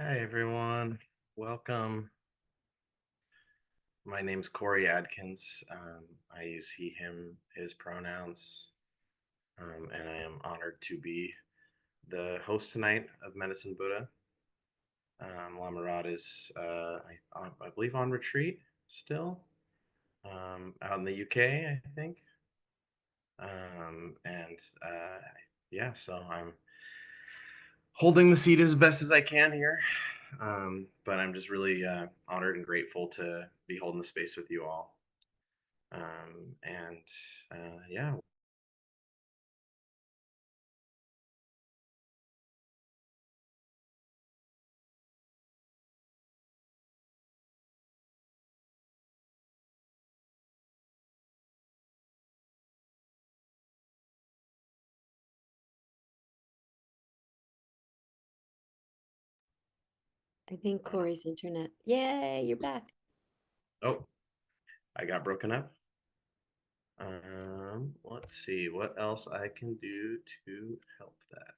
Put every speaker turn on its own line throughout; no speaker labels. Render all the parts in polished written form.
Hi, everyone. Welcome. My name's Corey Adkins. I use he, him, his pronouns, and I am honored to be the host tonight of Medicine Buddha. Lama Rod is, I believe, on retreat still, out in the UK, I think. And yeah, so I'm holding the seat as best as I can here. But I'm just really honored and grateful to be holding the space with you all. And yeah,
I think Corey's internet. Yay, you're back.
oh, I got broken up. Let's see what else I can do to help that.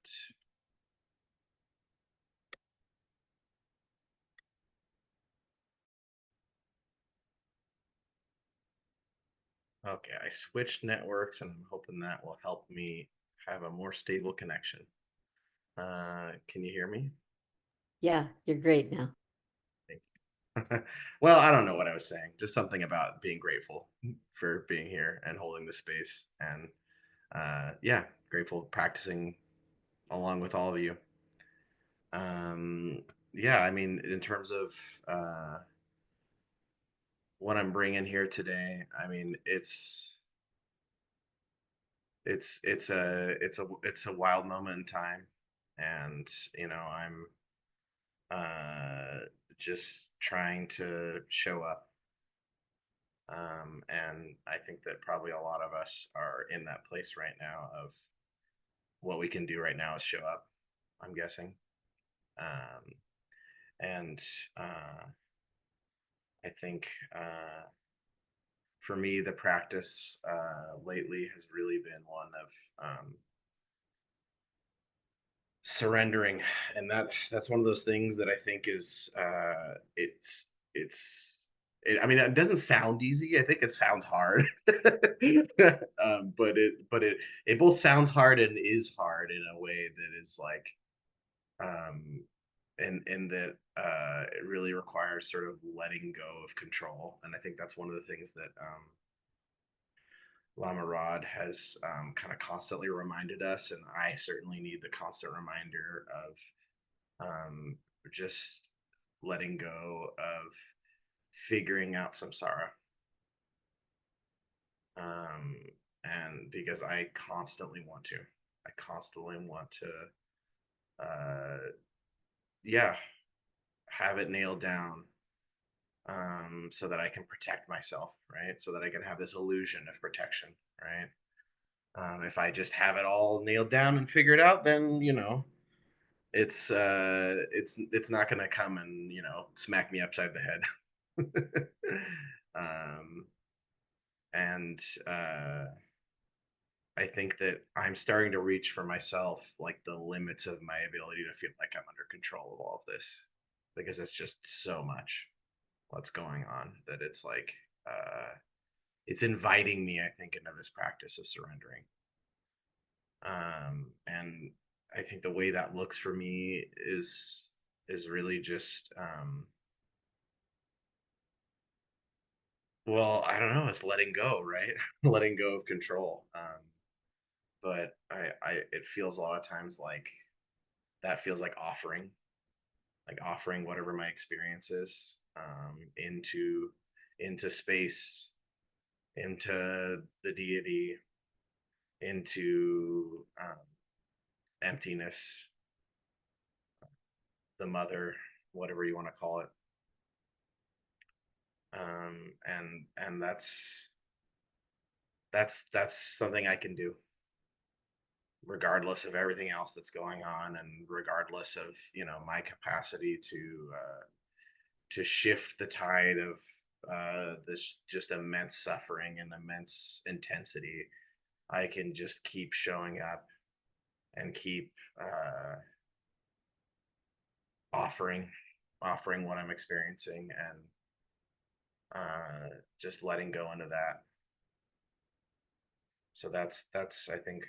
Okay, I switched networks and I'm hoping that will help me have a more stable connection. Can you hear me?
Yeah, you're great now.
Well, I don't know what I was saying. Just something about being grateful for being here and holding the space. And yeah, grateful practicing along with all of you. Um, yeah, I mean, in terms of uh, what I'm bringing here today, I mean, it's a wild moment in time, and I'm uh, just trying to show up. And I think that probably a lot of us are in that place right now of what we can do right now is show up, I'm guessing. Um, and I think for me, the practice lately has really been one of surrendering, and that's one of those things that I think is it's I mean, it doesn't sound easy. I think it sounds hard, but it both sounds hard and is hard in a way that is like um, and that it really requires sort of letting go of control. And I think that's one of the things that Lama Rod has kind of constantly reminded us, and I certainly need the constant reminder of just letting go of figuring out samsara. Um, and because I constantly want to, I constantly want to, yeah, have it nailed down so that I can protect myself, right? So that I can have this illusion of protection, right? If I just have it all nailed down and figured out, then it's not gonna come and smack me upside the head. um, and I think that I'm starting to reach for myself like the limits of my ability to feel like I'm under control of all of this because it's just so much what's going on that it's like uh, it's inviting me, I think, into this practice of surrendering. And I think the way that looks for me is really just well, I don't know, it's letting go, right? Letting go of control. But I it feels a lot of times like that feels like offering whatever my experience is into space, into the deity, into emptiness, the mother, whatever you want to call it. And that's something I can do regardless of everything else that's going on, and regardless of my capacity to shift the tide of this just immense suffering and immense intensity. I can just keep showing up and keep offering what I'm experiencing, and just letting go into that. So that's I think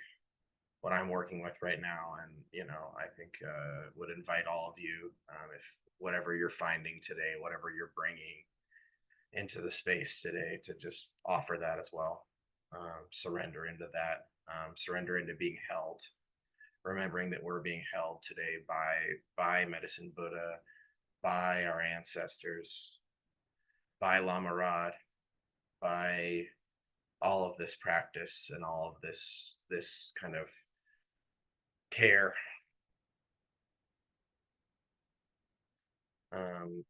what I'm working with right now, and I think would invite all of you, if whatever you're finding today, whatever you're bringing into the space today, to just offer that as well. Surrender into that. Surrender into being held, remembering that we're being held today by Medicine Buddha, by our ancestors, by Lama Rod, by all of this practice and all of this kind of care.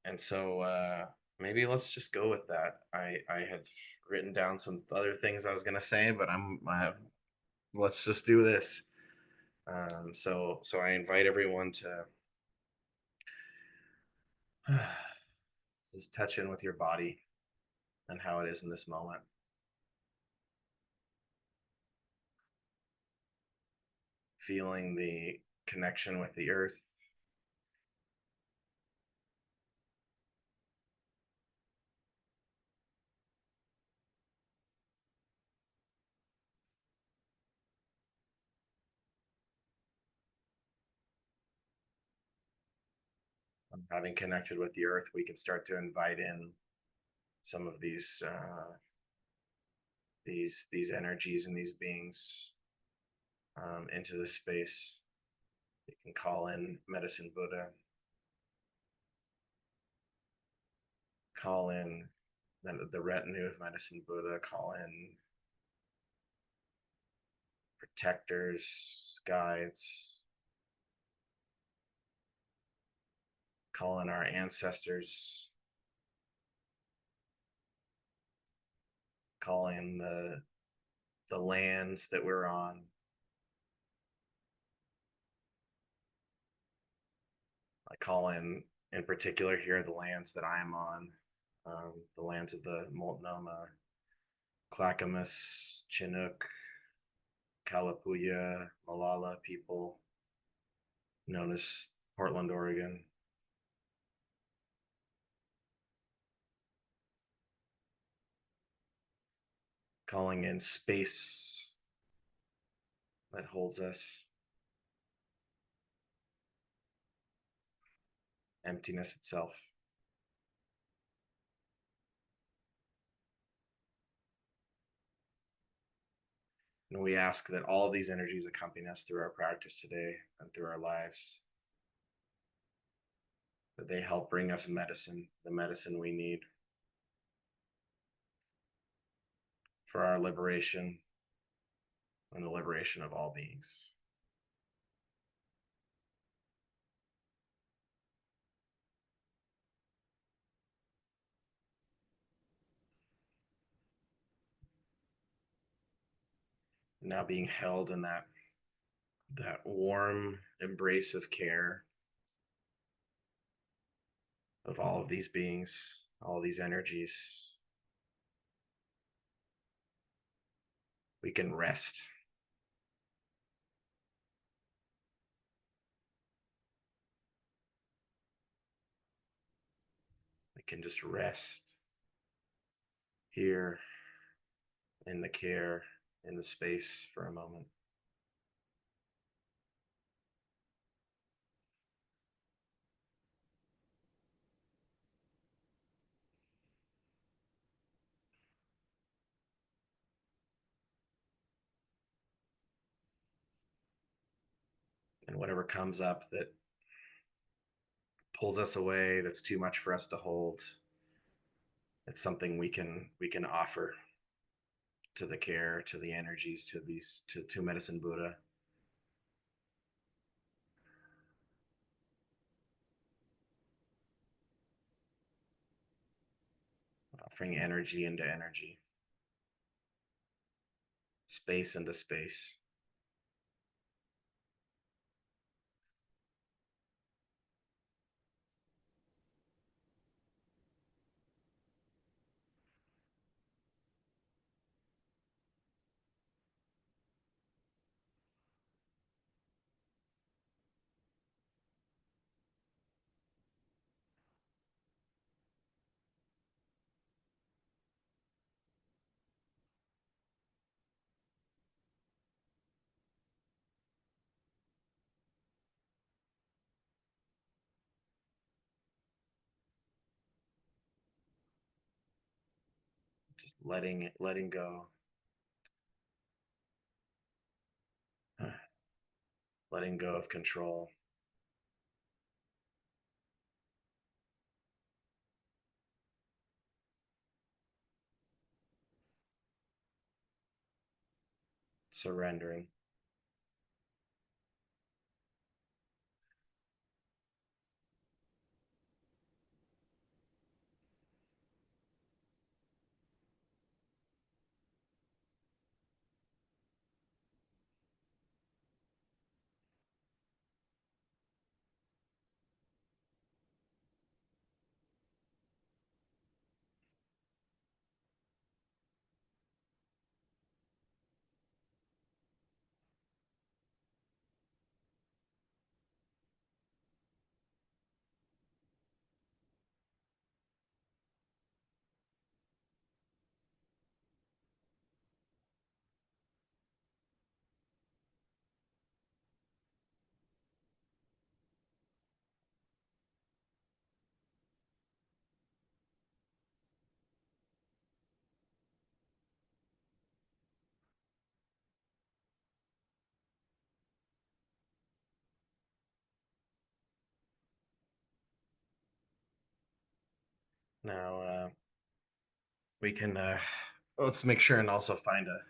And so maybe let's just go with that. I had written down some other things I was gonna say, but let's just do this. So I invite everyone to just touch in with your body and how it is in this moment, feeling the connection with the earth, having connected with the earth. We can start to invite in some of these energies and these beings into this space. You can call in Medicine Buddha, call in the retinue of Medicine Buddha, call in protectors, guides, call in our ancestors, call in the lands that we're on. I call in particular here the lands that I'm on, the lands of the Multnomah, Clackamas, Chinook, Kalapuya, Malala people, known as Portland, Oregon. Calling in space that holds us, emptiness itself. And we ask that all of these energies accompany us through our practice today and through our lives, that they help bring us medicine, the medicine we need for our liberation and the liberation of all beings. Now being held in that warm embrace of care of all of these beings, all these energies, we can rest. We can just rest here in the care, in the space for a moment. And whatever comes up that pulls us away, that's too much for us to hold, it's something we can offer to the care, to the energies, to Medicine Buddha, offering energy into energy, space into space. letting go, letting go of control, surrendering. Now we can let's make sure and also find a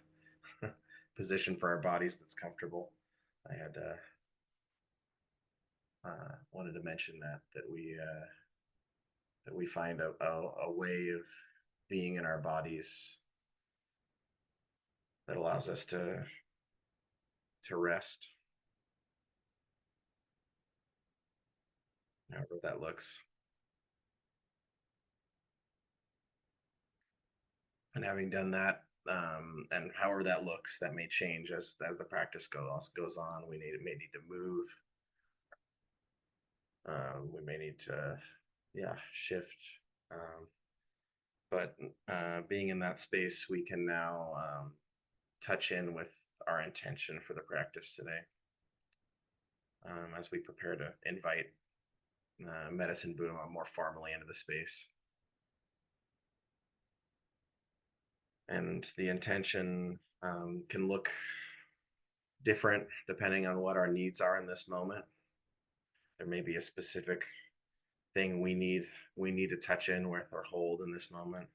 position for our bodies that's comfortable. I had wanted to mention that we find a way of being in our bodies that allows us to rest, however that looks. And having done that, and however that looks, that may change as the practice goes on. May need to move. We may need to, yeah, shift. Um, but being in that space, we can now touch in with our intention for the practice today, as we prepare to invite medicine Buddha more formally into the space. And the intention can look different depending on what our needs are in this moment. There may be a specific thing we need to touch in with or hold in this moment.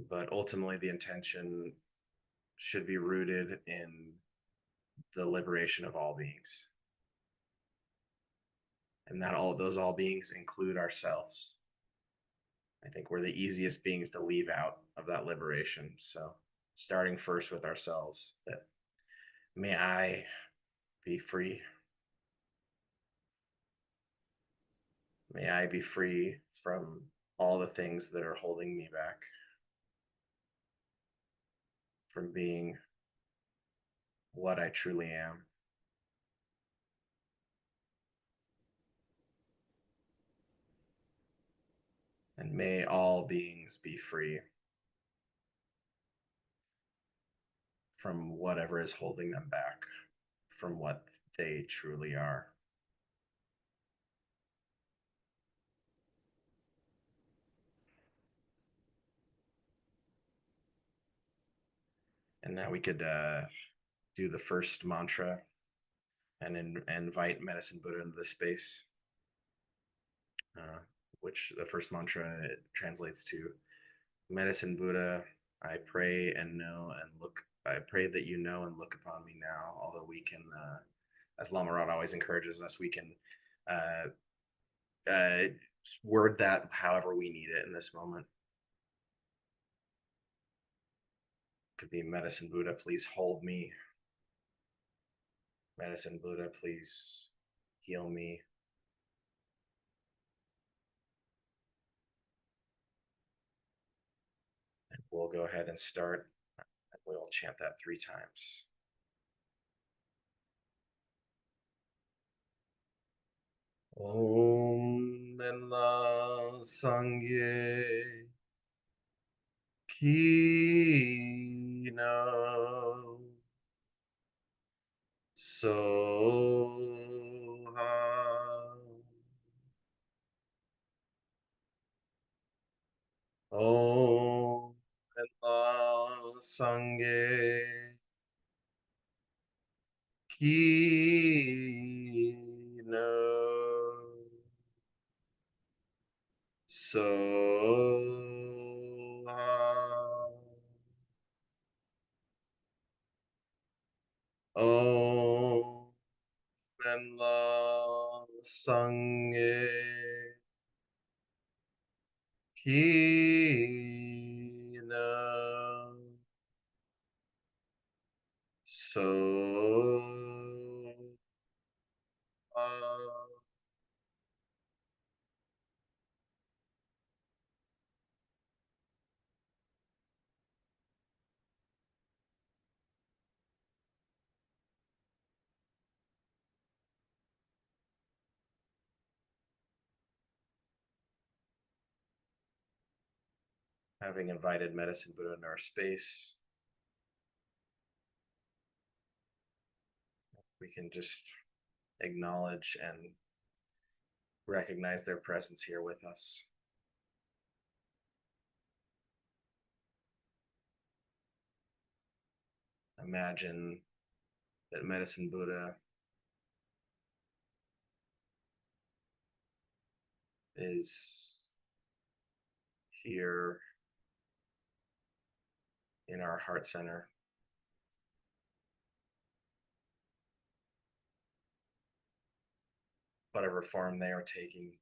But ultimately, the intention should be rooted in the liberation of all beings, and that all those all beings include ourselves. I think we're the easiest beings to leave out of that liberation. So, starting first with ourselves, that may I be free. May I be free from all the things that are holding me back from being what I truly am. And may all beings be free from whatever is holding them back from what they truly are. And now we could do the first mantra and invite Medicine Buddha into the space, uh, which the first mantra translates to Medicine Buddha, I pray and know and look. I pray that you know and look upon me now. Although we can, as Lama Rod always encourages us, we can uh, word that however we need it in this moment. Could be Medicine Buddha, please hold me. Medicine Buddha, please heal me. And we'll go ahead and start. We'll chant that 3 times. Om Minla Sangye Kina Soha Om Sangye Ki no Soha Om Benla Sangye Ki no Soha having invited Medicine Buddha into our space, we can just acknowledge and recognize their presence here with us. Imagine that Medicine Buddha is here in our heart center, whatever form they are taking,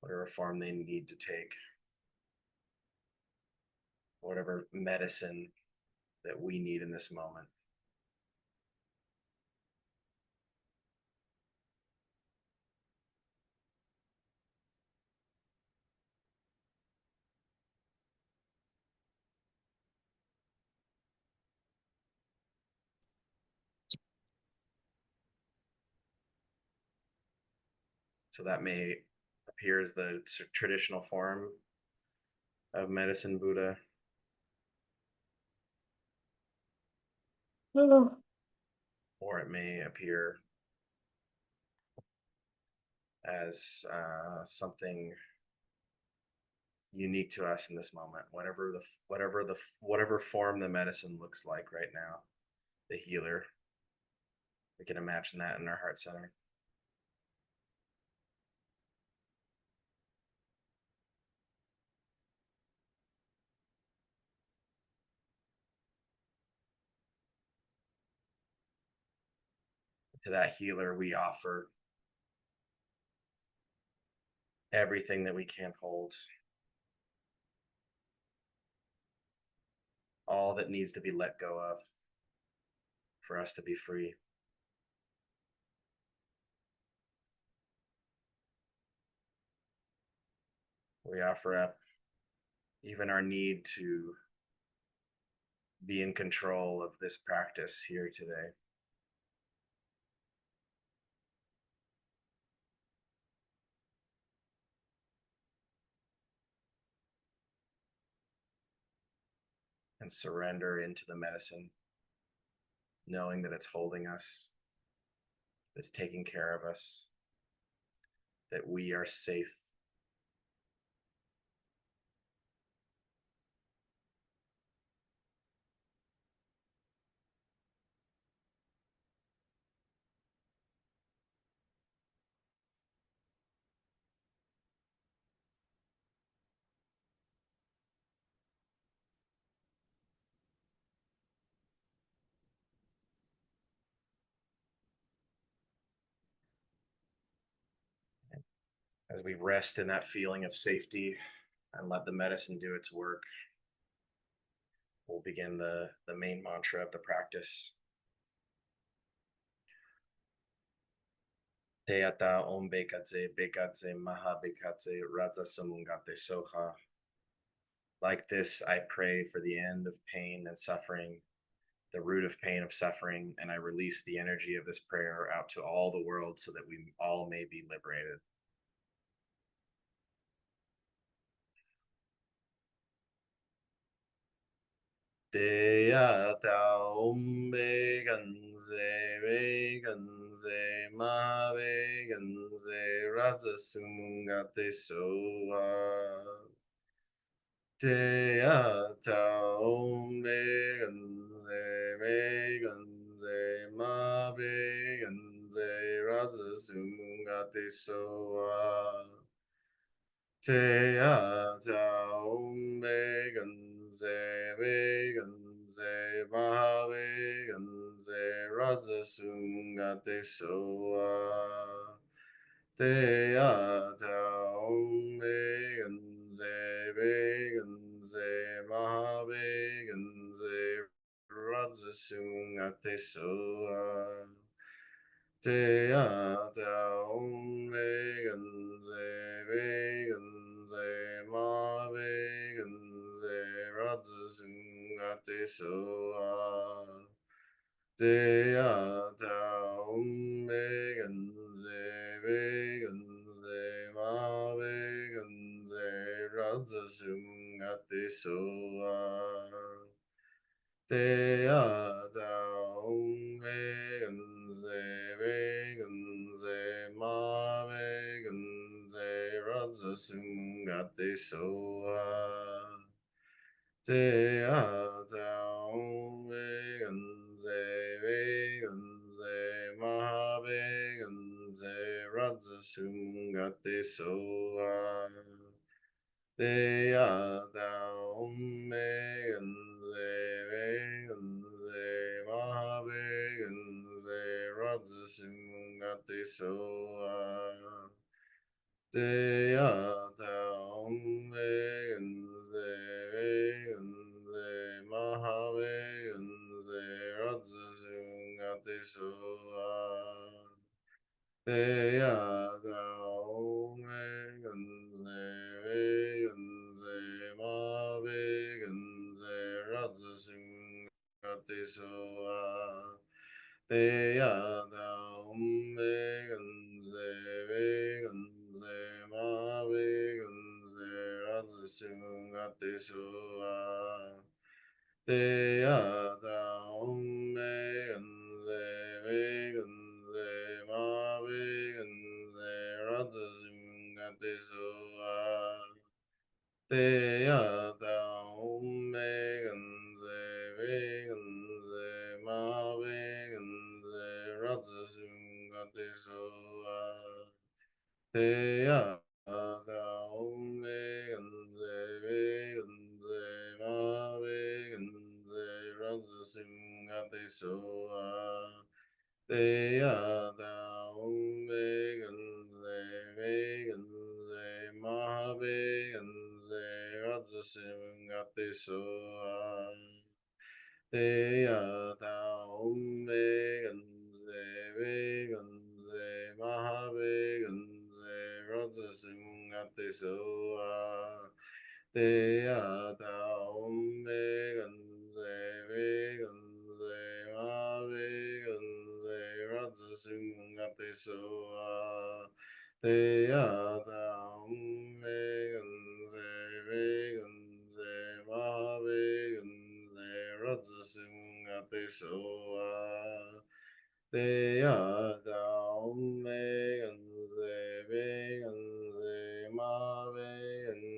whatever form they need to take, whatever medicine that we need in this moment. So that may appear as the traditional form of Medicine Buddha, or it may appear as something unique to us in this moment. Whatever form the medicine looks like right now, the healer. We can imagine that in our heart center. To that healer, we offer everything that we can hold, all that needs to be let go of for us to be free. We offer up even our need to be in control of this practice here today. And surrender into the medicine, knowing that it's holding us, it's taking care of us, that we are safe. As we rest in that feeling of safety and let the medicine do its work, we'll begin the main mantra of the practice. Teata Om Bekatse Bekatse Maha Bekatse Raza Samungate Soha. Like this, I pray for the end of pain and suffering, the root of pain of suffering, and I release the energy of this prayer out to all the world so that we all may be liberated. Teata Om Beganze Beganze Ma Beganze Raza Sumungate Soha. Te a ta om me gan ze me gan ze ma be gan ze ra zu su mu ga te so a. Te a ta om me gan me gan ma be gan ra zu su mu ga te so a. Te a ta om me gan be gan ma be gan ra zu su mu ga te so a. Te a ta om me gan be gan ma be gan ra zu su ga te so a. Te a ta om me gan be gan ma be gan ra zu su ga te so a. Te a ta om me gan be gan ma be gan ra zu su ga te so a. Te a ta om me gan be gan ma be gan ra zu su ga te so a. Te a ta om me gan be gan ma be gan ra zu su ga te so a. Te a ta om me gan be gan ma be gan ra zu su ga te so a. Te a ta om me gan be gan ma be gan ra zu su ga te so a. Te a ta om me gan be gan ma be gan ra zu su ga te so a. Te a ta om me gan be gan ma be gan ra zu su ga te so a. Te a ta om me gan be gan ma be gan ra zu su ga te so a. Te a ta om me gan be gan ma be gan ra zu su ga te so a. Te a ta om me gan be gan ma be gan ra zu su ga te so a. Te a ta om me gan be gan ma be gan ra zu su ga te so a. Te a ta om me gan be gan ma be gan ra zu su ga te so a. Te a ta om me gan be gan ma be gan ra zu su ga te so a. Te a ta om me gan be gan ma be gan ra zu su ga te so a. Te a ta om me gan be gan ma be gan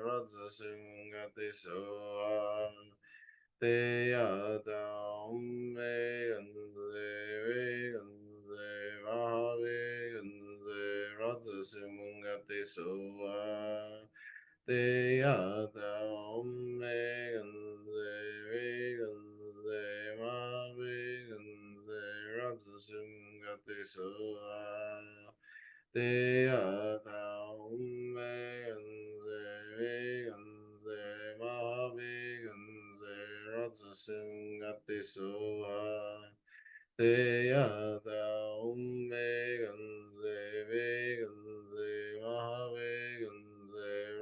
ra zu su ga te so a. Te a ta om me gan be gan ma be gan ra zu su ga te so a. Te a ta om me gan be gan ma be gan ra zu su ga te so a. Te a ta om me gan be gan ma be gan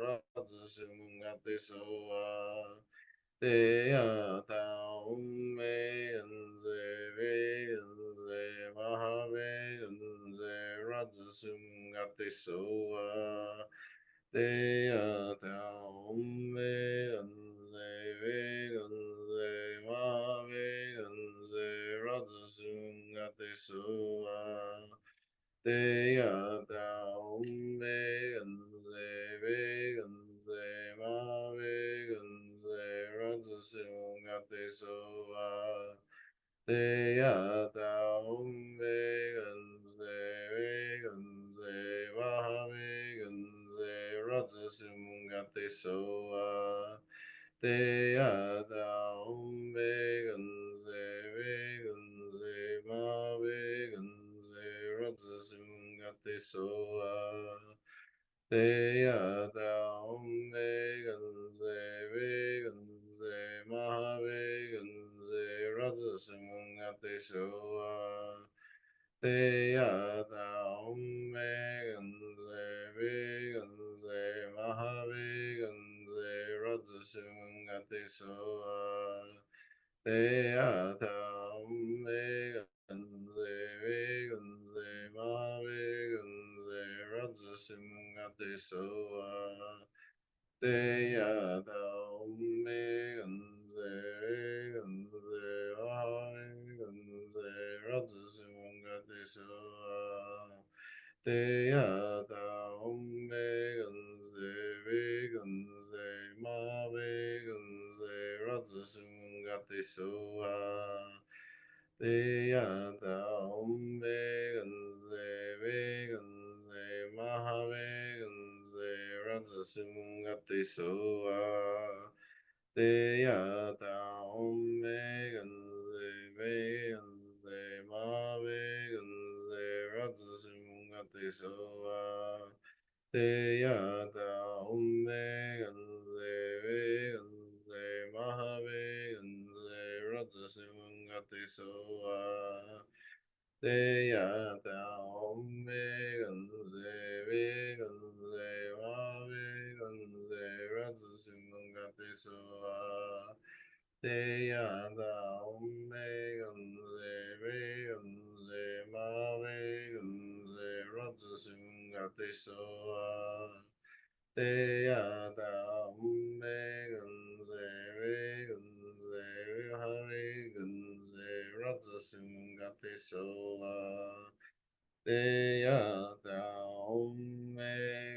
ra zu su ga te so a. Te a ta om me gan be gan ma be gan ra zu su ga te so a. Te a ta om me gan be gan ma be gan ra zu su ga te so a. Te a ta om me gan be gan ma be soa. Te ya ta vegan ze vaha vegan ze radza sumungate soa. Te ya ta vegan ze ma vegan ze radza sumungate soa. Te ya ta vegan ze ma vegan ze radza sumungate soa. Te ya ta vegan ze ma vegan ze radza sumungate soa. Te ya ta vegan ze ma vegan ze radza sumungate soa. Te ya ta ganze ai ganze radza sumungate soa. Te ya ta ganze ma ganze radza sumungate soa. Te ya ta ganze ma ganze radza sumungate soa. Te ya ta ganze ma ganze radza sumungate soa. Te ya ta ganze ma ganze radza sumungate soa. Te ya ta ganze ma ganze radza sumungate soa. Te ya ta ganze ma ganze radza sumungate soa. Te ya ta ganze radza sumungate soa. Te ya ta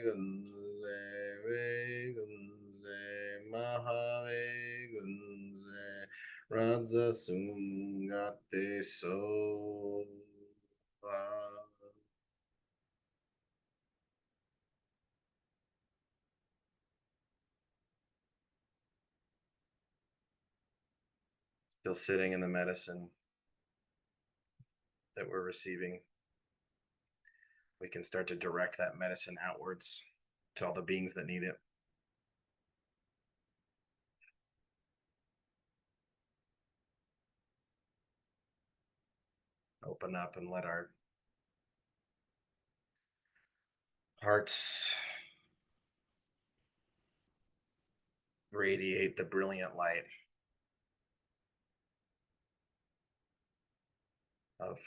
ganze ganze radza sumungate soa. Still sitting in the medicine that we're receiving, we can start to direct that medicine outwards to all the beings that need it. Open up and let our hearts radiate the brilliant light of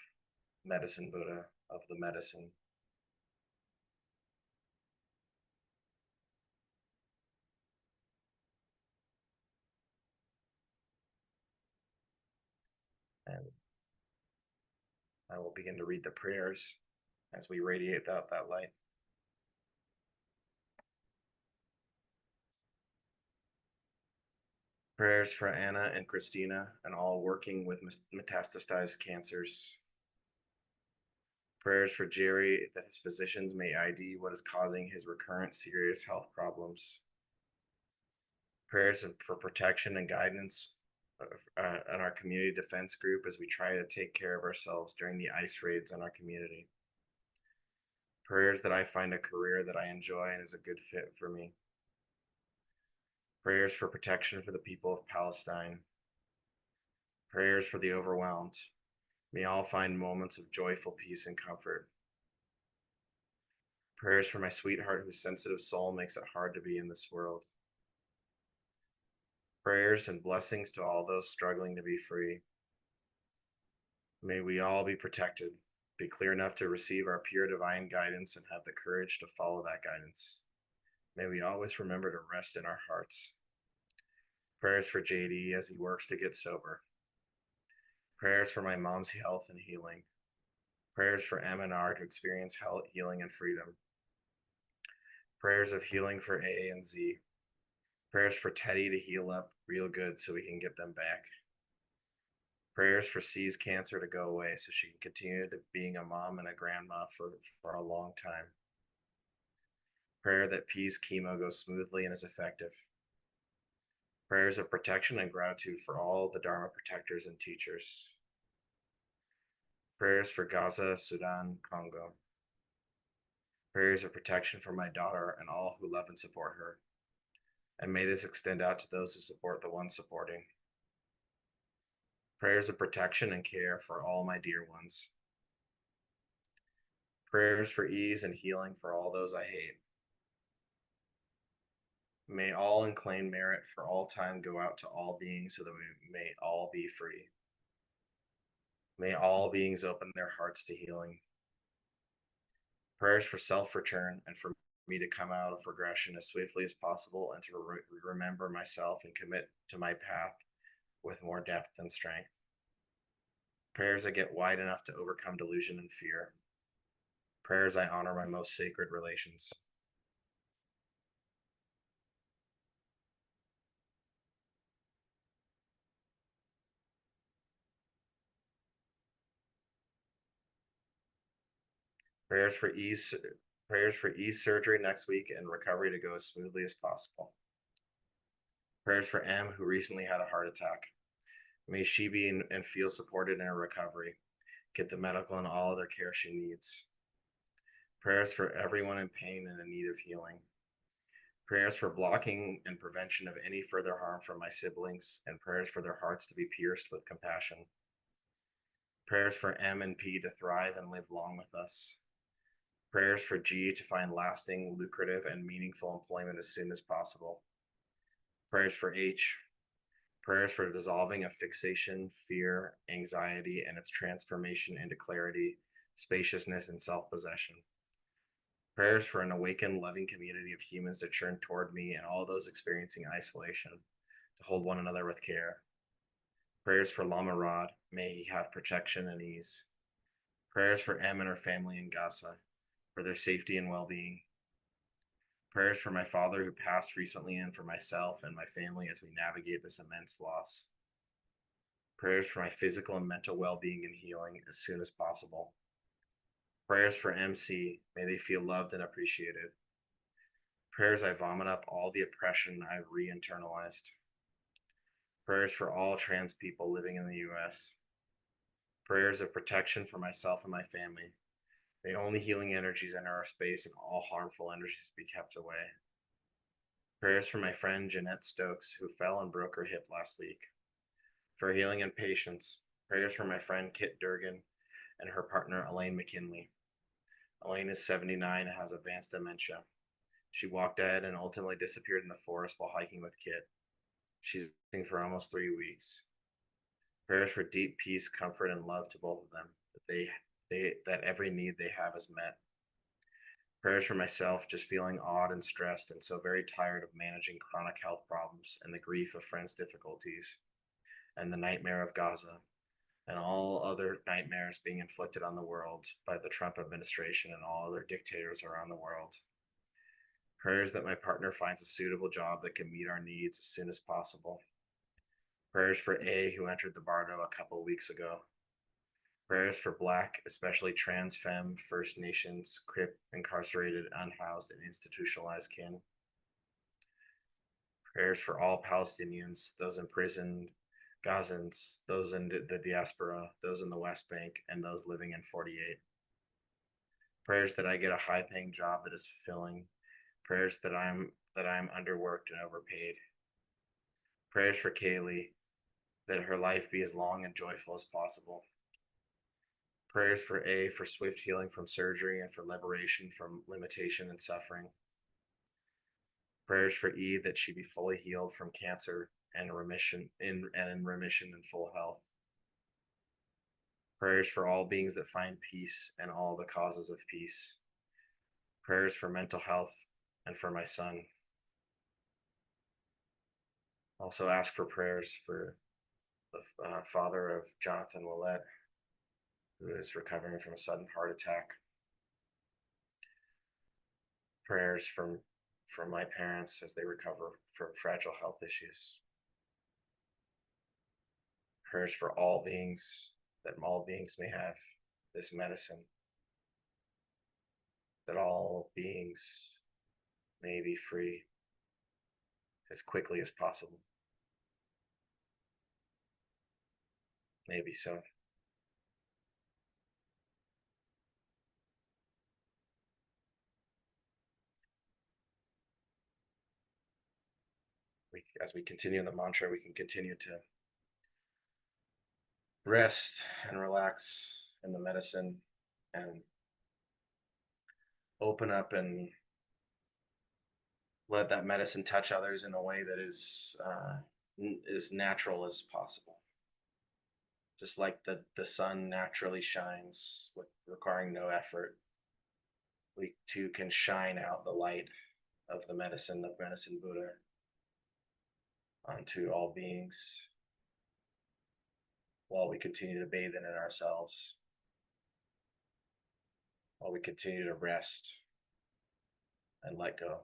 medicine Buddha, of the medicine. And I will begin to read the prayers as we radiate out that light. Prayers for Anna and Christina and all working with metastasized cancers. Prayers for Jerry that his physicians may ID what is causing his recurrent serious health problems. Prayers for protection and guidance in our community defense group as we try to take care of ourselves during the ice raids in our community. Prayers that I find a career that I enjoy and is a good fit for me. Prayers for protection for the people of Palestine. Prayers for the overwhelmed. May all find moments of joyful peace and comfort. Prayers for my sweetheart whose sensitive soul makes it hard to be in this world. Prayers and blessings to all those struggling to be free. May we all be protected, be clear enough to receive our pure divine guidance and have the courage to follow that guidance. May we always remember to rest in our hearts. Prayers for JD as he works to get sober. Prayers for my mom's health and healing. Prayers for M and R to experience health, healing, and freedom. Prayers of healing for A and Z. Prayers for Teddy to heal up real good so we can get them back. Prayers for C's cancer to go away so she can continue to being a mom and a grandma for a long time. Prayer that P's chemo goes smoothly and is effective. Prayers of protection and gratitude for all the Dharma protectors and teachers. Prayers for Gaza, Sudan, Congo. Prayers of protection for my daughter and all who love and support her. And may this extend out to those who support the ones supporting. Prayers of protection and care for all my dear ones. Prayers for ease and healing for all those I hate. May all and claim merit for all time go out to all beings so that we may all be free. May all beings open their hearts to healing. Prayers for self return and for me to come out of regression as swiftly as possible and to remember myself and commit to my path with more depth and strength. Prayers that get wide enough to overcome delusion and fear. Prayers I honor my most sacred relations. Prayers for ease Prayers for ease surgery next week and recovery to go as smoothly as possible. Prayers for M, who recently had a heart attack. May she be and feel supported in her recovery, get the medical and all other care she needs. Prayers for everyone in pain and in need of healing. Prayers for blocking and prevention of any further harm from my siblings, and prayers for their hearts to be pierced with compassion. Prayers for M and P to thrive and live long with us. Prayers for G to find lasting, lucrative, and meaningful employment as soon as possible. Prayers for H. Prayers for dissolving of fixation, fear, anxiety, and its transformation into clarity, spaciousness, and self possession. Prayers for an awakened, loving community of humans to turn toward me and all those experiencing isolation, to hold one another with care. Prayers for Lama Rod, may he have protection and ease. Prayers for M and her family in Gaza, for their safety and well being. Prayers for my father who passed recently and for myself and my family as we navigate this immense loss. Prayers for my physical and mental well being and healing as soon as possible. Prayers for MC, may they feel loved and appreciated. Prayers I vomit up all the oppression I've re internalized. Prayers for all trans people living in the US. Prayers of protection for myself and my family. May only healing energies enter our space and all harmful energies be kept away. Prayers for my friend Jeanette Stokes, who fell and broke her hip last week. For healing and patience. Prayers for my friend Kit Durgan and her partner Elaine McKinley. Elaine is 79 and has advanced dementia. She walked dead and ultimately disappeared in the forest while hiking with Kit. She's missing for almost 3 weeks. Prayers for deep peace, comfort, and love to both of them, that every need they have is met. Prayers for myself, just feeling awed and stressed and so very tired of managing chronic health problems and the grief of friends' difficulties and the nightmare of Gaza and all other nightmares being inflicted on the world by the Trump administration and all other dictators around the world. Prayers that my partner finds a suitable job that can meet our needs as soon as possible. Prayers for A, who entered the Bardo a couple weeks ago. Prayers for Black, especially trans, femme, First Nations, CRIP, incarcerated, unhoused, and institutionalized kin. Prayers for all Palestinians, those imprisoned, Gazans, those in the diaspora, those in the West Bank, and those living in 48. Prayers that I get a high-paying job that is fulfilling. Prayers that I'm underworked and overpaid. Prayers for Kaylee, that her life be as long and joyful as possible. Prayers for A, for swift healing from surgery and for liberation from limitation and suffering. Prayers for E, that she be fully healed from cancer and in remission and full health. Prayers for all beings that find peace and all the causes of peace. Prayers for mental health and for my son. Also ask for prayers for the father of Jonathan Willett, who is recovering from a sudden heart attack. Prayers from my parents as they recover from fragile health issues. prayers for all beings, that all beings may have this medicine, that all beings may be free as quickly as possible. Maybe so. As we continue the mantra, we can continue to rest and relax in the medicine and open up and let that medicine touch others in a way that is as natural as possible. Just like the sun naturally shines with requiring no effort, we too can shine out the light of the medicine of medicine Buddha onto all beings while we continue to bathe in it ourselves, while we continue to rest and let go.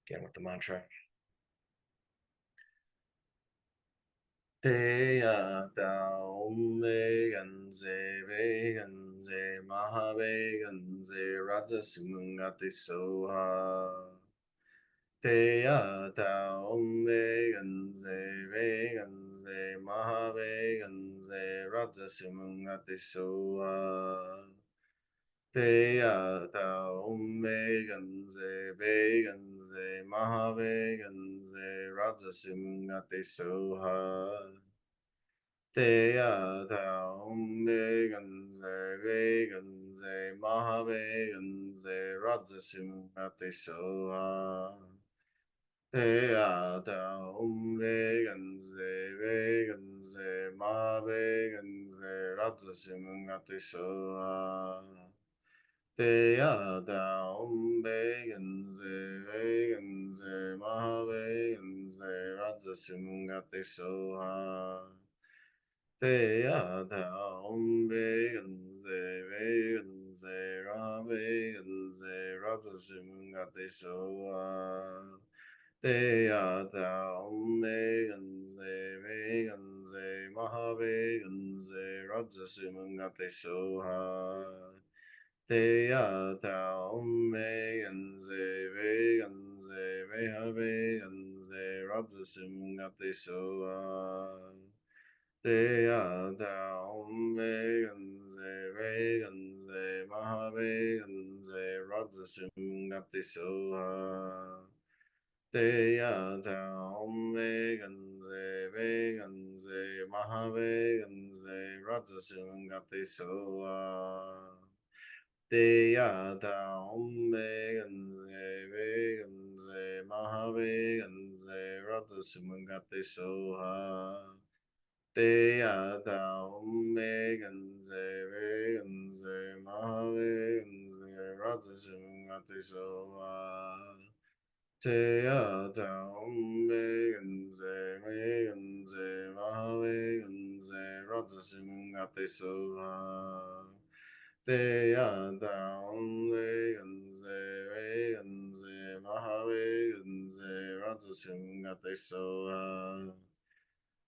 Again with the mantra. Te ya tao me gan ze ve gan ze maha ve gan ze raja sumunga te soha. Te ya tao me gan ze ve gan ze maha ve gan ze raja sumunga te soha. Te ya tao me gan ze ve gan ze maha ve gan ze raja sumunga te soha. Te ya tao me gan ze ve gan ze maha ve gan ze raja sumunga te soha. Te ya tao me gan ze ve gan ze maha ve gan ze raja sumunga te soha. Te ya tao me gan ze ve gan ze maha ve gan ze raja sumunga te soha. Te ya tao me gan ze ve gan ze ra ve gan ze raja sumunga te soha. Te ya tao me gan ze ve gan ze maha ve gan ze raja sumunga te soha. Te ya tao me gan ze ve gan ze meha ve gan ze raja sumunga te soha. Te ya tao me gan ze ve gan ze maha ve gan ze raja sumunga te soha. Te ya tao me gan ze ve gan ze maha ve gan ze raja sumunga te soha. Te ya tao me gan ze ve gan ze maha ve gan ze raja sumunga te soha. Te ya tao me gan ze ve gan ze maha ve gan ze raja sumunga te soha. Te ya tao me gan ze maha ve gan ze raja sumunga te soha. Te ya tao me gan ze maha ve gan ze raja sumunga te soha.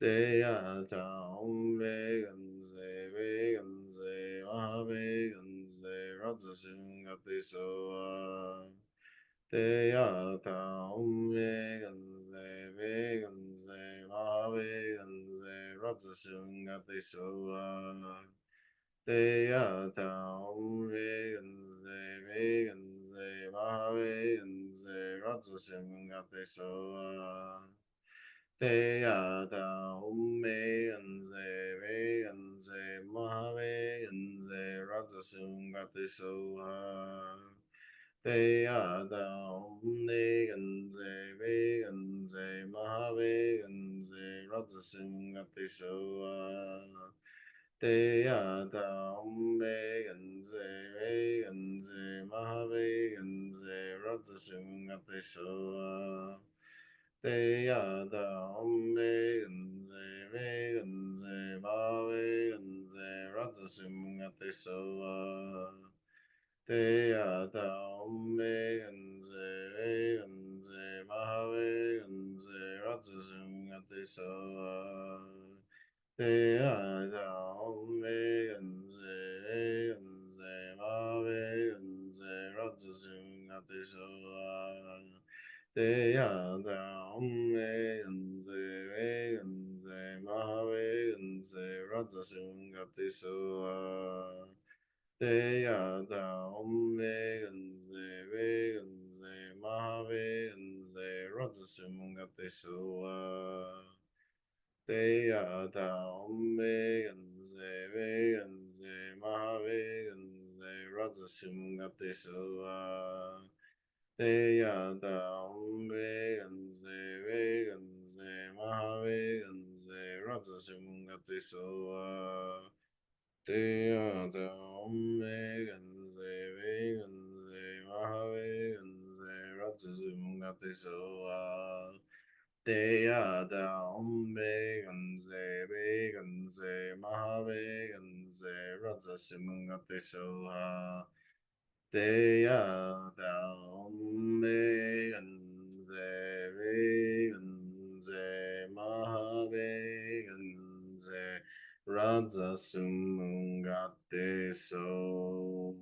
Te ya tao me gan ze maha ve gan ze raja sumunga te soha. Te ya tao me gan ze maha ve gan ze raja sumunga te soha. Te ya tao me gan ze maha ve gan ze raja sumunga te soha. Te ya tao me gan ze maha ve gan ze raja sumunga te soha. Te ya tao me gan ze maha ve gan ze raja sumunga te soha. Te ya tao me gan ze maha ve gan ze raja sumunga te soha. Te ya tao me gan ze maha ve gan ze raja sumunga te soha. Te ya tao me gan ze maha ve gan ze Radha Sungati Te ada ombe ganze ganze mave ganze radzung ate soa. Te ada ombe ganze ve ganze mave ganze radzung ate soa. Te ada ombe ganze ve ganze mave ganze radzung ate soa. Te ada ombe ganze ve ganze mahave ganze radha sumgate soa. Te ada ombe ganze ve ganze mahave ganze radha sumgate soa. Te ada ombe ganze ve ganze mahave ganze radha sumgate soa. Te ada ombe ganze be ganze mahave ganze radza simungate soha. Te ada ombe ganze be ganze mahave ganze radza simungate soha.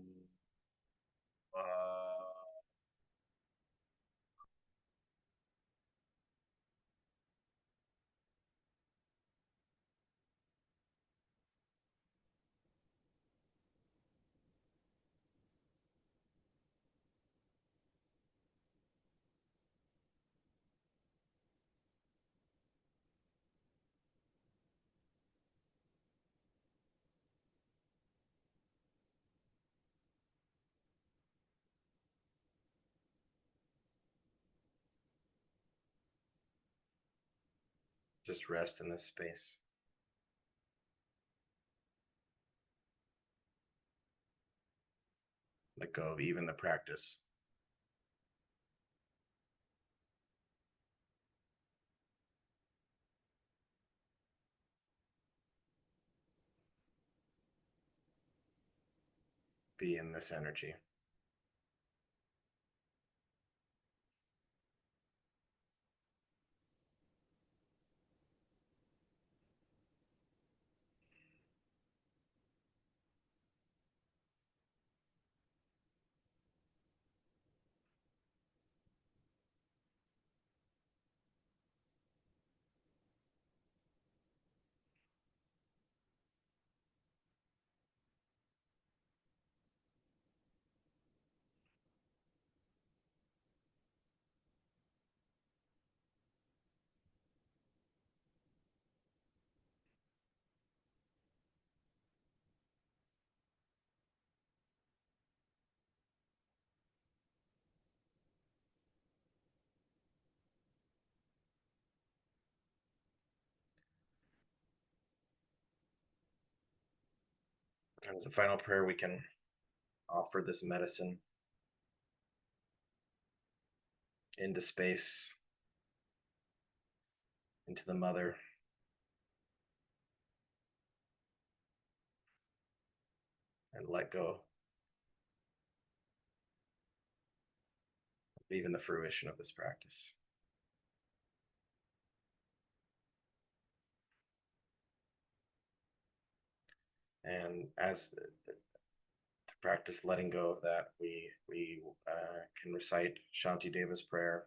Just rest in this space. Let go of even the practice. Be in this energy. As a final prayer, we can offer this medicine into space, into the mother, and let go of even the fruition of this practice. And as to practice letting go of that, we can recite Shanti Deva's prayer,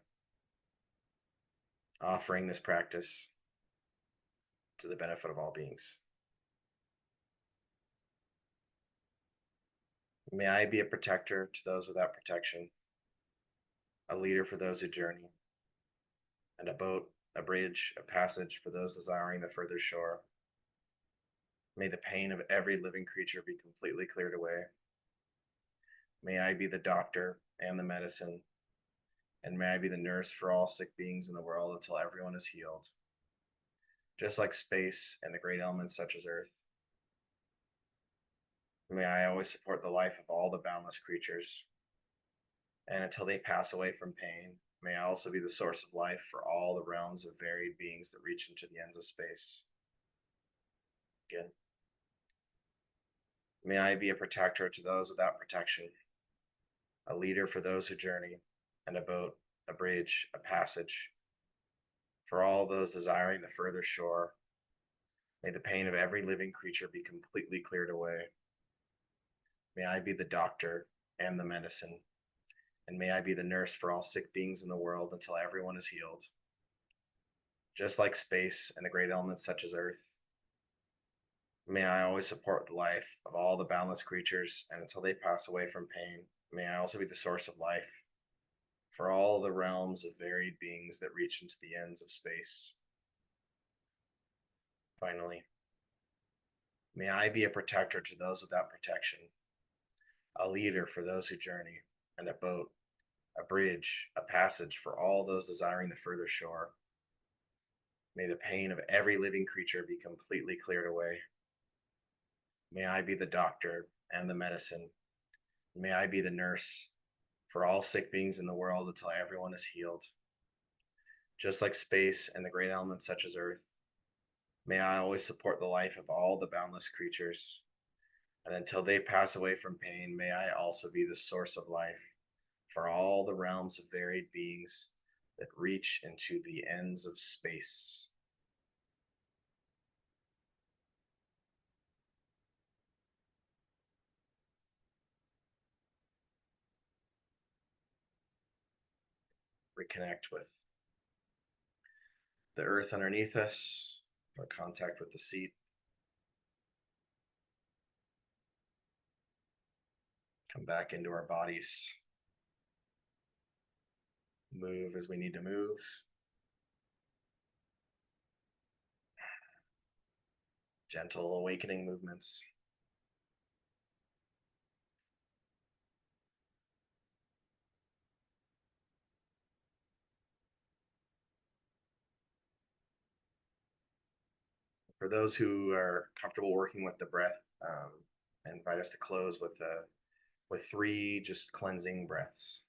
offering this practice to the benefit of all beings. May I be a protector to those without protection, a leader for those who journey, and a boat, a bridge, a passage for those desiring the further shore. May the pain of every living creature be completely cleared away. May I be the doctor and the medicine, and may I be the nurse for all sick beings in the world until everyone is healed. Just like space and the great elements such as earth. May I always support the life of all the boundless creatures, and until they pass away from pain, may I also be the source of life for all the realms of varied beings that reach into the ends of space. Again. May I be a protector to those without protection, a leader for those who journey, and a boat, a bridge, a passage For all those desiring the further shore, may the pain of every living creature be completely cleared away. May I be the doctor and the medicine, and may I be the nurse for all sick beings in the world until everyone is healed. Just like space and the great elements such as Earth, may I always support the life of all the boundless creatures, and until they pass away from pain, may I also be the source of life for all the realms of varied beings that reach into the ends of space. Finally, may I be a protector to those without protection, a leader for those who journey, and a boat, a bridge, a passage for all those desiring the further shore. May the pain of every living creature be completely cleared away. May I be the doctor and the medicine. May I be the nurse for all sick beings in the world until everyone is healed. Just like space and the great elements such as Earth, may I always support the life of all the boundless creatures. And until they pass away from pain, may I also be the source of life for all the realms of varied beings that reach into the ends of space. Reconnect with the earth underneath us, our contact with the seat. Come back into our bodies. Move as we need to move. Gentle awakening movements. For those who are comfortable working with the breath, I invite us to close with three just cleansing breaths.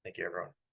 Thank you, everyone.